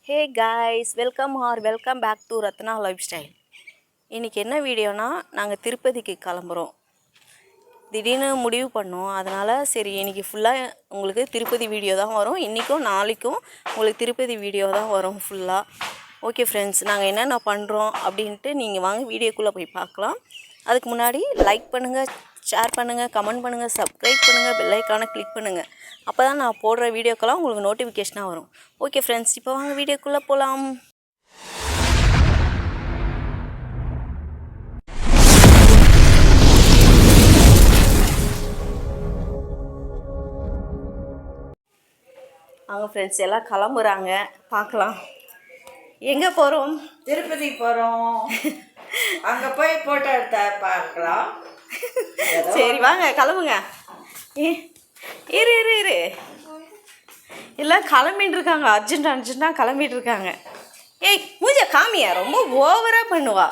Hey guys, welcome back to Ratna lifestyle. இன்றைக்கி என்ன வீடியோனா, நாங்கள் திருப்பதிக்கு கிளம்புறோம். திடீர்னு முடிவு பண்ணோம். அதனால் சரி இன்றைக்கி ஃபுல்லாக உங்களுக்கு திருப்பதி வீடியோ தான் வரும். இன்றைக்கும் நாளைக்கும் உங்களுக்கு திருப்பதி வீடியோ தான் வரும் ஃபுல்லாக. ஓகே ஃப்ரெண்ட்ஸ், நாங்கள் என்னென்ன பண்ணுறோம் அப்படின்ட்டு நீங்கள் வாங்க வீடியோக்குள்ளே போய் பார்க்கலாம். அதுக்கு முன்னாடி லைக் பண்ணுங்கள், ஷேர் பண்ணுங்கள், கமெண்ட் பண்ணுங்கள், சப்ஸ்கிரைப் பண்ணுங்கள், பெல் ஐக்கானை கிளிக் பண்ணுங்கள். அப்போ தான் நான் போடுற வீடியோக்கெல்லாம் உங்களுக்கு நோட்டிஃபிகேஷனாக வரும். ஓகே ஃப்ரெண்ட்ஸ், இப்போ வாங்க வீடியோக்குள்ளே போகலாம். வாங்க ஃப்ரெண்ட்ஸ், எல்லாம் கிளம்புறாங்க, பார்க்கலாம். எங்கே போகிறோம்? திருப்பதி போகிறோம். அங்கே போய் ஃபோட்டோ எடுத்த பார்க்கலாம். சரி வாங்க கிளம்புங்க. இரு எல்லாம் கிளம்பிட்டு இருக்காங்க. அர்ஜென்ட்டாக கிளம்பிட்டு இருக்காங்க. ஏய் மூஞ்ச காமியா, ரொம்ப ஓவராக பண்ணுவா.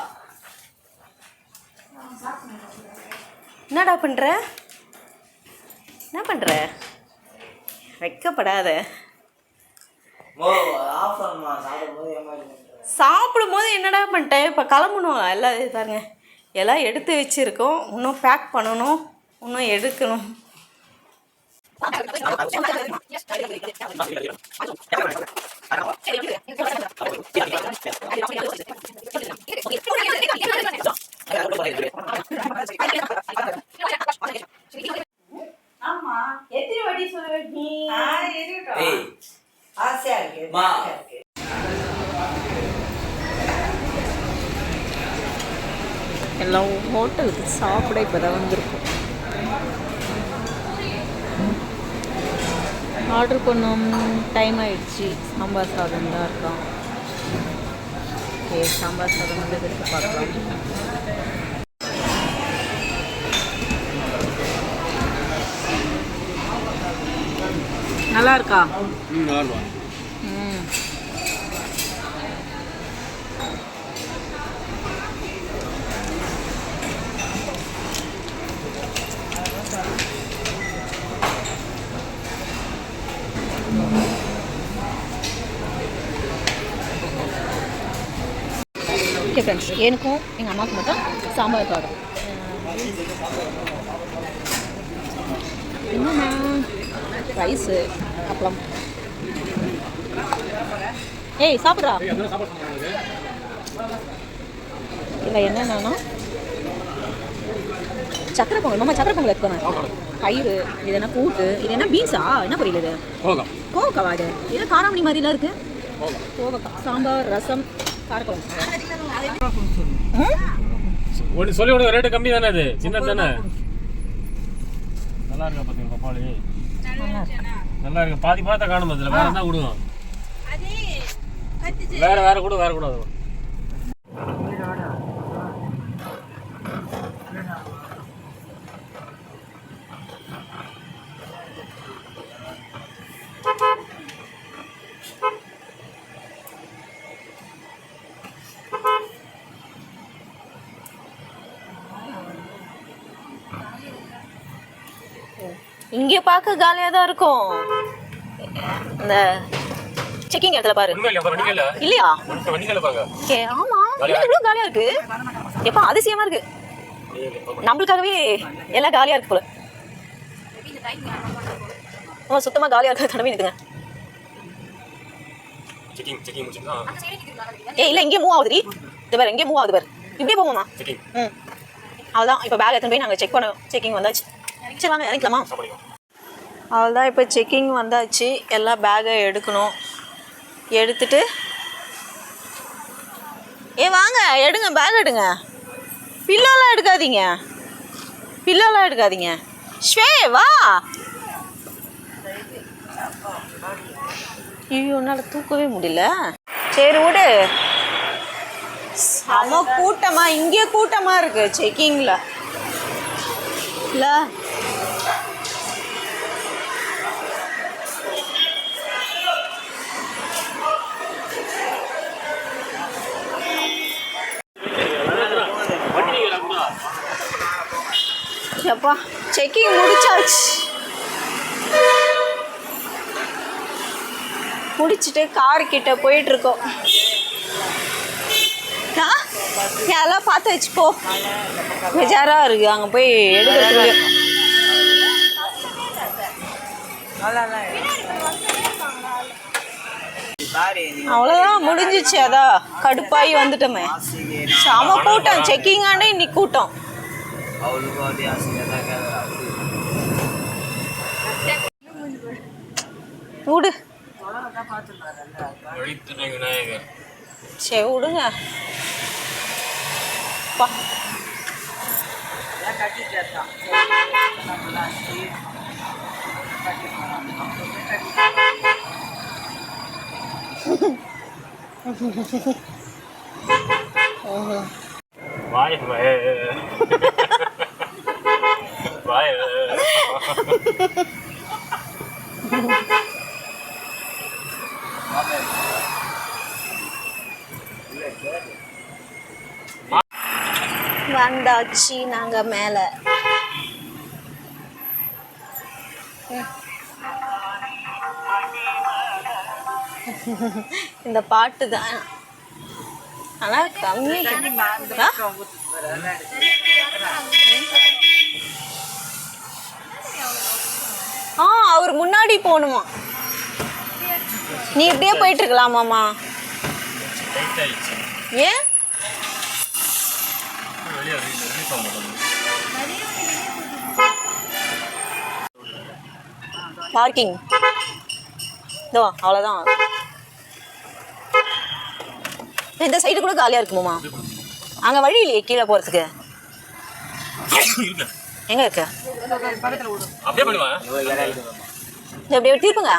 என்னடா பண்ணுற? என்ன பண்ணுற? வைக்கப்படாத. சாப்பிடும்போது என்னடா பண்ணிட்டேன்? இப்போ கிளம்பணும். எல்லாம் பாருங்க, எல்லாம் எடுத்து வச்சுருக்கோம். இன்னும் பேக் பண்ணணும், இன்னும் எடுக்கணும். ஆமா, எத்தனை வாட்டி சொல்லுவேன் நீ? ஆசையா இருக்கு. எல்லாம் ஹோட்டலுக்கு சாப்பிட இப்போ தான் வந்திருக்கோம். ஆர்டர் பண்ணோம், டைம் ஆயிடுச்சு. சாம்பார் சாதம் தான் இருக்கான். ஓகே, சாம்பார் சாதம் வந்து எடுத்து பார்க்கலாம். நல்லா இருக்கா? ஓகே ஃப்ரெண்ட்ஸ், எனக்கும் எங்கள் அம்மாவுக்கு மட்டும் சாம்பார் சாதம். என்னண்ணா ரைஸு, அப்பளம். ஏய் சாப்பிட்றா. இல்லை என்னென்னா சக்கரை பொங்கல். மாமா சக்கரை பொங்கல் எடுத்துக்கோங்க. பயிறு, இது என்ன கூட்டு, இது என்ன பீன்ஸா, என்ன பொரியல் இது? கோவக்காவா? இது இது காராமணி மாதிரிலாம் இருக்குது. கோவக்காய், சாம்பார், ரசம், காரக்குழம்பு. சொல்லி விடுங்க, ரேட்டு கம்மி தானே, அது சின்னது தானே. நல்லா இருக்கா பார்த்தீங்க பப்பாளி? நல்லா இருக்கு. பாதி பார்த்தா காணும். அதில் வேற என்ன கொடுங்க, வேற கூட அது. இங்கே பார்க்க காலியாக தான் இருக்கும். இந்த செக்கிங் இடத்துல பாரு. இல்லையா? ஓகே, ஆமாம், இவ்வளோ காலியாக இருக்கு. எப்போ அதிசயமாக இருக்கு. நம்மளுக்காகவே எல்லாம் காலியாக இருக்கு போல. ஆமாம், சுத்தமாக காலியாக இருக்க தடவை நிற்குங்க. ஏ இல்லை, இங்கே மூவ் ஆகுதுடி. இது பாரு, இங்கே மூவ் ஆகுது பாரு. இப்படியே போவோமா? அவ்வளோதான். இப்போ பேக் எடுத்துன்னு போய் நாங்கள் செக் பண்ணோம். செக்கிங் வந்தாச்சு. சரி வாங்க இறங்கிக்கலாமா? அவ்வளோதான், இப்போ செக்கிங் வந்தாச்சு. எல்லா பேக்கை எடுக்கணும். எடுத்துட்டு வாங்க எடுங்க, பேக் எடுங்க. பில்லோலாம் எடுக்காதீங்க. ஸ்வே வா. ஐயோ, என்னால் தூக்கவே முடியல. சரி விடு. செம கூட்டமா, இங்கே கூட்டமாக இருக்கு செக்கிங்கில். இல்லை அப்பா, செக்கிங் முடிச்சாச்சு. முடிச்சுட்டு கார்கிட்ட போயிட்டுருக்கோம். எல்லாம் பார்த்து வச்சுப்போ, பெஜாராக இருக்குது அங்கே போய் எடுக்கிறதுக்கு. அவ்வளோதான் முடிஞ்சிச்சு. அதான் கடுப்பாகி வந்துட்டோமே. செம கூட்டம், செக்கிங் ஆண்டே இன்னைக்கு கூட்டம். விடு சரி விடுங்க. வாய் வாய் வந்தாச்சு நாங்க மேல. இந்த பாட்டு தான் ஆனா கம்மி. அவர் முன்னாடி போகணுமா? நீ இப்படியே போயிட்டு இருக்கலாமாம்மா? ஏன் பார்க்கிங் இதோ அவ்வளோதான். இந்த சைடு கூட காலியாக இருக்குமாம்மா? அங்கே வழி இல்லையே கீழே போகிறதுக்கு. எங்கே இருக்கு? அப்படியே திருப்புங்க.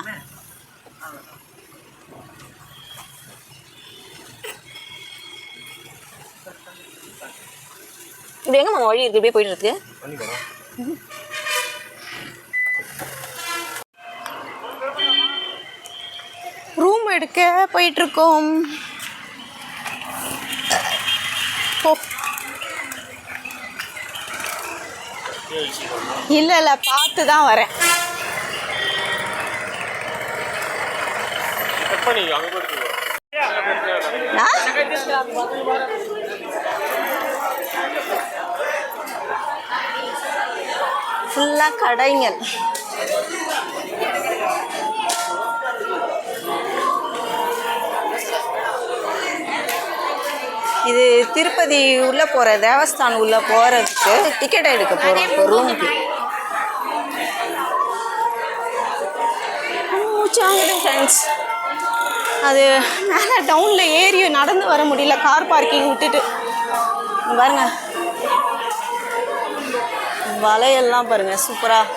இப்படி எங்க மாமா வழி இருக்கு? இப்படியே போயிட்டு இருக்கு. ரூம் எடுக்க போயிட்டு இருக்கோம். இல்லை இல்லை பார்த்து தான் வரேன். ஃபுல்லாக கடைங்கள். இது திருப்பதி உள்ளே போகிற தேவஸ்தானம் உள்ளே போகிறதுக்கு டிக்கெட் எடுக்க போகிறோம் இப்போ ரூமுக்கு. மூச்சாங்குது ஃப்ரெண்ட்ஸ். அது மேலே டவுனில் ஏறி நடந்து வர முடியல, கார் பார்க்கிங் விட்டுட்டு. பாருங்க வலையெல்லாம் பாருங்க சூப்பராக.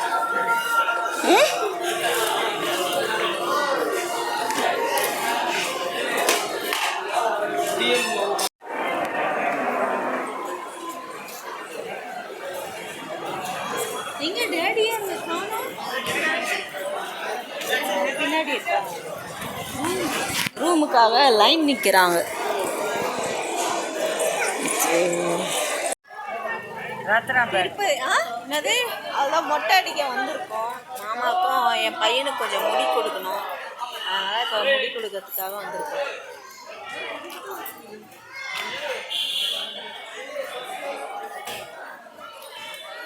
எங்க டேடியே அங்கே காணோம். பின்னாடி இருக்காங்க. ரூமுக்காக லைன் நிற்கிறாங்க. என்னது அதெல்லாம் மொட்டை அடிக்க வந்திருக்கோம். மாமாவுக்கும் என் பையனுக்கு கொஞ்சம் முடி கொடுக்கணும், அதனால் இப்போ முடி கொடுக்கறதுக்காக வந்திருக்கோம்.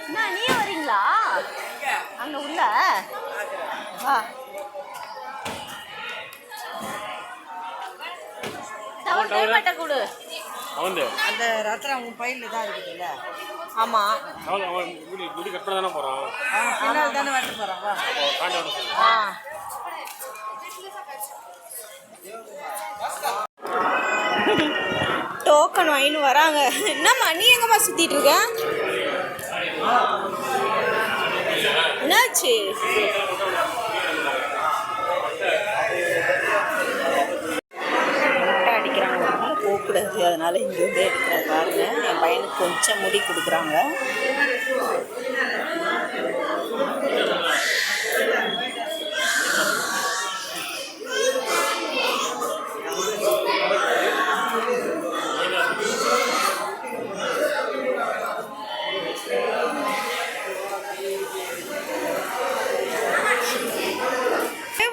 அண்ணா நீயே வரீங்களா? அங்கே உள்ள வா. பட்டை கொடு. அந்த ரத்னம் உன் பையில தான் இருக்குதுல்ல? ஆமா முடி கட் பண்ண தானே போறோம். பின்னால் தானே வெட்ட போறோம். வா. டோக்கன் வாங்கின்னு வராங்க. என்னம்மா நீ எங்கம்மா சுத்திட்டு இருக்க? என்னாச்சு? முட்டை அடிக்கிறாங்க, போகக்கூடாது, அதனால இங்கேருந்து எடுக்கிறேன். பாருங்க என் பையனுக்கு கொஞ்சம் முடி கொடுக்குறாங்க.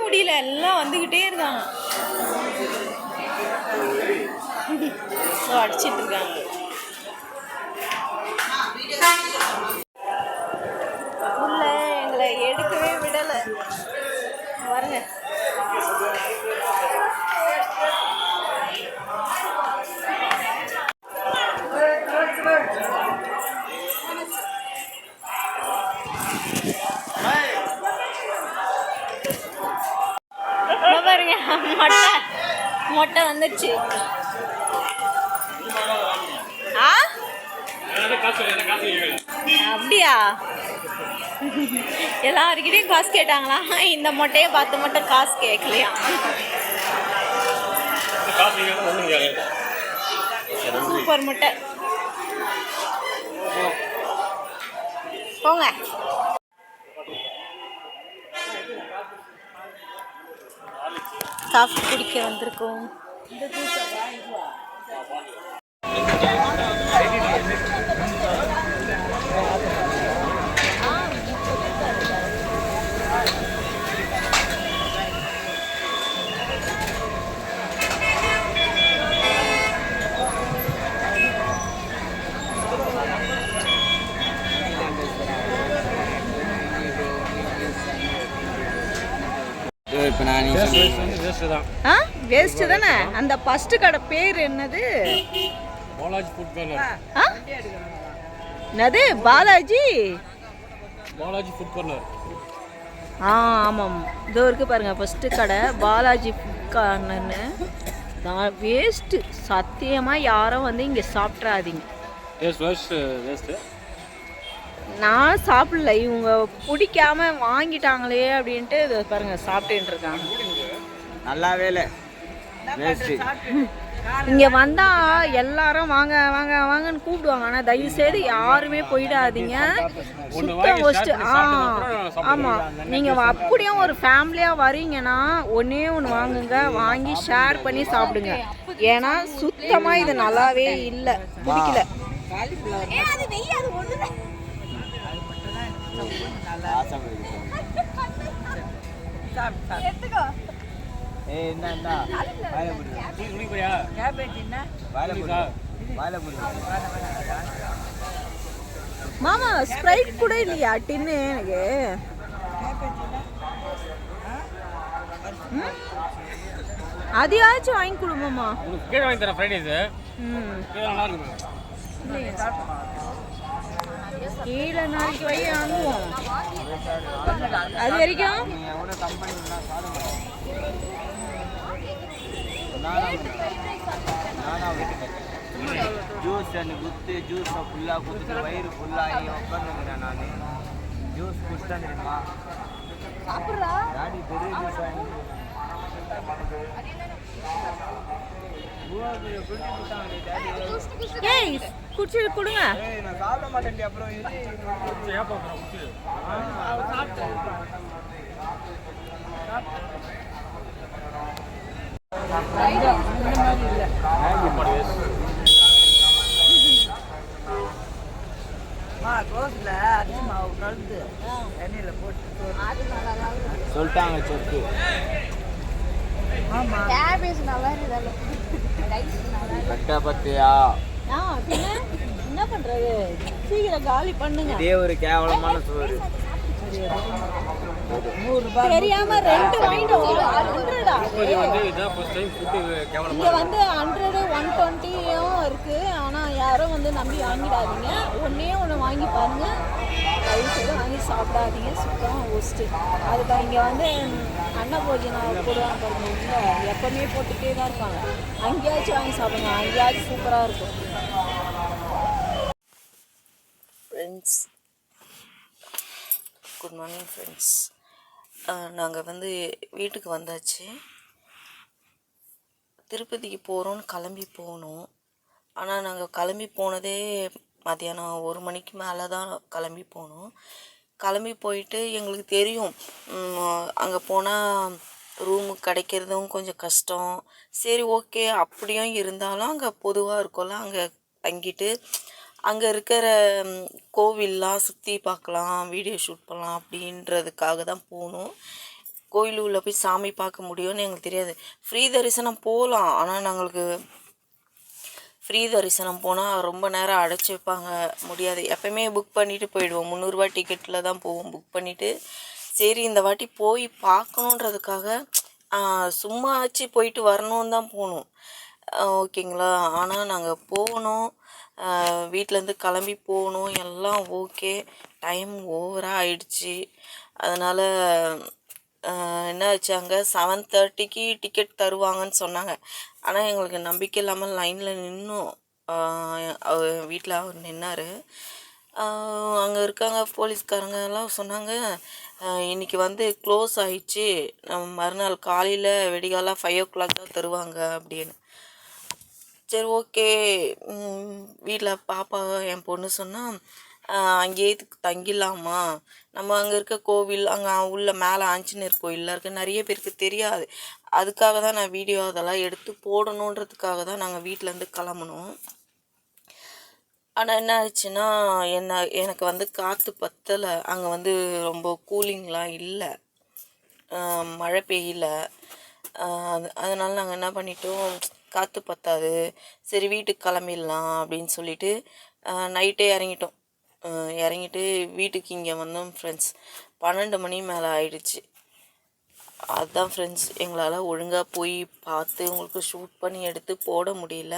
முடியல, எல்லாம் வந்துக்கிட்டே இருக்காங்க. அடிச்சிட்டு இருக்காங்க. உள்ள எங்களை எடுக்கவே விடலை பாருங்க. பாருங்க மொட்டை மொட்டை வந்துடுச்சு. ஆ அப்படியா? எல்லாருக்கிட்டையும் காசு கேட்டாங்களா? இந்த மொட்டையை பார்த்து மட்டும் காசு கேட்கலையா? சூப்பர் முட்டை. போங்க. காஃபி குடிக்க வந்திருக்கோம். வேஸ்ட் தானே. அந்த ஃபர்ஸ்ட் கடை பேர் என்னது? Balaji food corner. என்னது பாலாஜி? Balaji food corner. ஆமாம், இதோ இருக்கு பாருங்க ஃபர்ஸ்ட் கடை பாலாஜி ஃபுட் கார்னர்னு. நான் வேஸ்ட்டு சத்தியமாக யாரும் வந்து இங்கே சாப்பிட்றாதீங்க. நான் சாப்பிடல, இவங்க பிடிக்காம வாங்கிட்டாங்களே அப்படின்ட்டு இதை பாருங்க சாப்பிட்டுட்டு இருக்காங்க. நல்லாவே இல்லை. இங்கே வந்தால் எல்லாரும் வாங்க வாங்க வாங்கன்னு கூப்பிடுவாங்க. ஆனால் தயவு செய்து யாருமே போயிடாதீங்க, சுத்தம் ஒஸ்ட்டு. ஆமாம், நீங்கள் அப்படியும் ஒரு ஃபேமிலியாக வரீங்கன்னா ஒன்றே ஒன்று வாங்குங்க, வாங்கி ஷேர் பண்ணி சாப்பிடுங்க. ஏன்னா சுத்தமாக இது நல்லாவே இல்லை, பிடிக்கல. மாமா ஸ்ப்ரைட் கூட இல்லையா டின்னு? எனக்கு அதையாச்சும் வாங்கி கொடுமாமா. வாங்கி தரேன் ஃப்ரைடேஸ். நல்லா இருக்கும். கீழே நாளைக்கு வை வாங்குவோம். அது வரைக்கும் ஜூஸ் அண்ட் குத்து ஜூஸ் ஃபுல்லாக குத்துட்டு வயிறு ஃபுல்லாகி உட்காந்துக்கிறேன். நான் ஜூஸ் குடிச்சிட்டேன் தெரியுமா? டாடி பெரிய ஜூஸ் வாங்கி குடிச்சிட்டு கொடுங்க. நான் சாப்பிட மாட்டேன். அப்புறம் சொல்லிட்டாங்க சொத்து. கட்டா பத்தியா? என்ன பண்றது, சீக்கிரம் காலி பண்ணுங்க. இதே ஒரு கேவலமான சோறு. தெரியாம ரெண்டு வாங்கிட்டு இங்க வந்து 100 120 இருக்கு. ஆனா யாரும் வந்து நம்பி வாங்கிடாதீங்க. ஒன்னே ஒன்று வாங்கி பாருங்க, தயவு செய்து வாங்கி சாப்பிடாதீங்க, சுத்தமாக ஒஸ்ட்டு. அதுக்கு இங்கே வந்து அன்னபோஜனம் போடுவாங்க பாருங்க, இல்லை எப்பவுமே போட்டுகிட்டே தான் இருப்பாங்க. அங்கேயாச்சும் வாங்கி சாப்பிடுங்க, அங்கேயாச்சும் சூப்பராக இருக்கும். Friends, good morning friends. நாங்கள் வந்து வீட்டுக்கு வந்தாச்சு. திருப்பதிக்கு போகிறோன்னு கிளம்பி போனோம். ஆனால் நாங்கள் கிளம்பி போனதே மத்தியானம் 1 மணிக்கு மேலே தான் கிளம்பி போனோம். கிளம்பி போயிட்டு எங்களுக்கு தெரியும் அங்கே போனால் ரூமு கிடைக்கிறதும் கொஞ்சம் கஷ்டம். சரி ஓகே, அப்படியும் இருந்தாலும் அங்கே பொதுவாக இருக்கும்ல, அங்கே தங்கிட்டு அங்கே இருக்கிற கோவில்லாம் சுற்றி பார்க்கலாம், வீடியோ ஷூட் பண்ணலாம் அப்படின்றதுக்காக தான் போகணும். கோயில் உள்ள போய் சாமி பார்க்க முடியும்னு எங்களுக்கு தெரியாது. ஃப்ரீ தரிசனம் போகலாம், ஆனால் நாங்களுக்கு ஃப்ரீ தரிசனம் போனால் ரொம்ப நேரம் அடைச்சி வைப்பாங்க, முடியாது. எப்போயுமே புக் பண்ணிவிட்டு போயிடுவோம். 300 டிக்கெட்டில் தான் போவோம் புக் பண்ணிவிட்டு. சரி இந்த வாட்டி போய் பார்க்கணுன்றதுக்காக சும்மாச்சு போயிட்டு வரணுன்னு தான் போனோம். ஓகேங்களா. ஆனால் நாங்கள் போனோம், வீட்டிலேருந்து கிளம்பி போகணும், எல்லாம் ஓகே. டைம் ஓவராக ஆயிடுச்சு. அதனால் என்ன ஆச்சு, அங்கே 7:30க்கு டிக்கெட் தருவாங்கன்னு சொன்னாங்க. ஆனால் எங்களுக்கு நம்பிக்கை இல்லாமல் லைனில் நின்னோம். வீட்டில் அவர் நின்னார். அங்கே இருக்காங்க போலீஸ்காரங்க எல்லாம் சொன்னாங்க, இன்றைக்கி வந்து க்ளோஸ் ஆயிடுச்சு, மறுநாள் காலையில் வெடிகால 5 o'clock தான் தருவாங்க அப்படின்னு. சரி ஓகே. வீட்டில் பாப்பா என் பொண்ணு சொன்னால், அங்கேயே தங்கிடலாமா, நம்ம அங்கே இருக்க கோவில், அங்கே உள்ள மேலே ஆஞ்சநேயர் கோயிலில் இருக்க நிறைய பேருக்கு தெரியாது. அதுக்காக தான் நான் வீடியோ அதெல்லாம் எடுத்து போடணுன்றதுக்காக தான் நாங்கள் வீட்டிலேருந்து கிளம்புனோம். ஆனால் என்ன ஆச்சுன்னா, எனக்கு வந்து காற்று பத்தலை. அங்கே வந்து ரொம்ப கூலிங்லாம் இல்லை, மழை பெய்யல. அதனால் நாங்கள் என்ன பண்ணிட்டோம், காற்று பத்தாது, சரி வீட்டுக்கு கிளம்பிடலாம் அப்படின்னு சொல்லிட்டு நைட்டே இறங்கிட்டோம். இறங்கிட்டு வீட்டுக்கு இங்கே வந்தோம் ஃப்ரெண்ட்ஸ். 12 மணி மேலே ஆயிடுச்சு. அதுதான் ஃப்ரெண்ட்ஸ், எங்களால் ஒழுங்காக போய் பார்த்து உங்களுக்கு ஷூட் பண்ணி எடுத்து போட முடியல.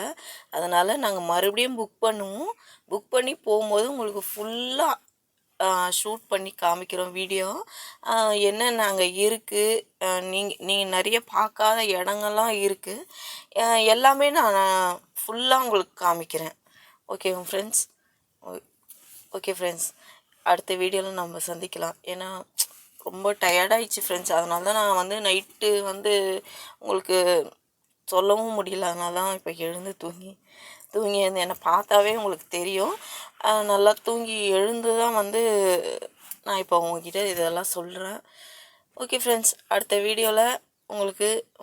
அதனால் நாங்கள் மறுபடியும் புக் பண்ணுவோம். புக் பண்ணி போகும்போது உங்களுக்கு ஃபுல்லாக ஷூட் பண்ணி காமிக்கிறோம் வீடியோ. என்னென்ன அங்கே இருக்குது, நீங்கள் நிறைய பார்க்காத இடங்கள்லாம் இருக்குது, எல்லாமே நான் ஃபுல்லாக உங்களுக்கு காமிக்கிறேன். ஓகேங்க ஃப்ரெண்ட்ஸ். ஓகே ஃப்ரெண்ட்ஸ், அடுத்த வீடியோவில் நம்ம சந்திக்கலாம். ஏன்னா ரொம்ப டயர்டாகிடுச்சு ஃப்ரெண்ட்ஸ். அதனால தான் நான் வந்து நைட்டு வந்து உங்களுக்கு சொல்லவும் முடியல. அதனால தான் இப்போ எழுந்து தூங்கி என்னை பார்த்தாவே உங்களுக்கு தெரியும். நல்லா தூங்கி எழுந்து தான் வந்து நான் இப்போ உங்ககிட்ட இதெல்லாம் சொல்கிறேன். ஓகே ஃப்ரெண்ட்ஸ், அடுத்த வீடியோவில்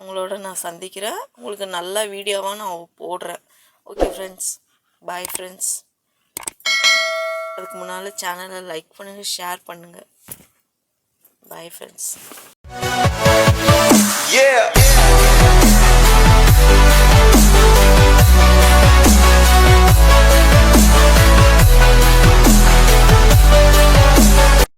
உங்களோட நான் சந்திக்கிறேன். உங்களுக்கு நல்ல வீடியோவாக நான் போடுறேன். Okay friends, bye friends. அதுக்கு முன்னால் சேனலை லைக் பண்ணுங்கள், ஷேர் பண்ணுங்கள். Bye friends. Yeah.